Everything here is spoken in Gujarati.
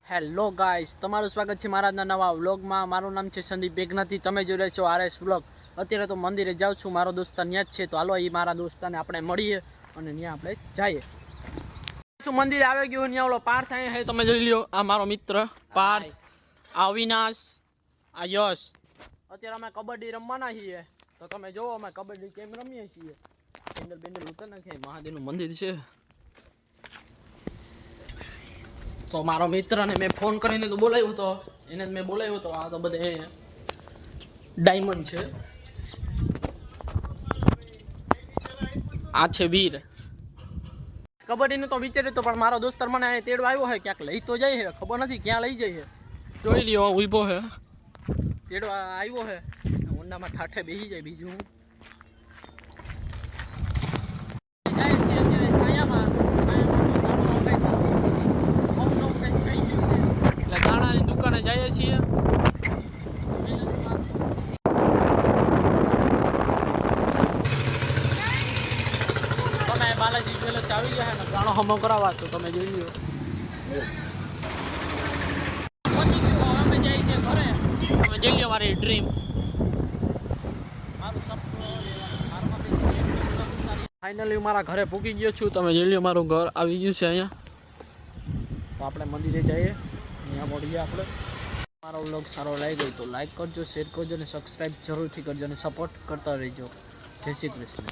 હેલો ગાઈસ, તમારું સ્વાગત છે મારા નવા વ્લોગમાં। મારું નામ છે સંદીપ બેગનાથી, તમે જોઈ રહ્યા છો આરએસ વ્લોગ। અત્યારે તો મંદિરે જાઉં છું, મારો દોસ્તાર ત્યાં જ છે, તો હાલો એ મારા દોસ્તારને આપણે મળીએ અને ત્યાં આપણે જઈએ। શું મંદિરે આવી ગયું, ત્યાં ઓલો પાર્થ અહીંયા છે, તમે જોઈ લ્યો। આ મારો મિત્ર પાર્થ, આ અવિનાશ, આ યશ। અત્યારે અમે કબડ્ડી રમવાના છીએ, તો તમે જોવો અમે કબડ્ડી કેમ રમીએ છીએ। બેન્ડલ બેન્ડલ ઉતર નાખે, મહાદેવનું મંદિર છે। તો મારો મિત્રને મેં ફોન કરીને તો બોલાવ્યો હતો, એને મેં બોલાવ્યો હતો। આ તો બધે ડાયમંડ છે, આ છે વીર। કબડ્ડીનું તો વિચાર્યું તો, પણ મારો દોસ્તાર મને અહીં તેડવા આવ્યો છે, ક્યાંક લઈ તો જાય છે, ખબર નથી ક્યાં લઈ જાય છે। જોઈ લ્યો ઊભો છે, તેડવા આવ્યો છે, ઊંડામાં ઠાઠે બેસી જાય બીજું હું। દુકાને જઈએ છીએ, તમે બાલાજી જ્વેલર્સ આવી ગયા ને ગાણો હમો કરાવવા, તો તમે જોઈ લો। પતી ગયું, હવે અમે જઈએ છીએ ઘરે। તમે જોઈ લો મારી ડ્રીમ, મારું સપનું ફાઇનલી મારા ઘરે પૂકી ગયો છું। તમે જોઈ લો મારું ઘર આવી ગયું છે અહીંયા। તો આપણે મંદિરે જઈએ, અહીંયા મળીએ આપણે। મારો વ્લોગ સારો લાગ્યો તો લાઈક કરજો, શેર કરજો અને સબસ્ક્રાઈબ જરૂરથી કરજો અને સપોર્ટ કરતા રહેજો। જય શ્રી કૃષ્ણ।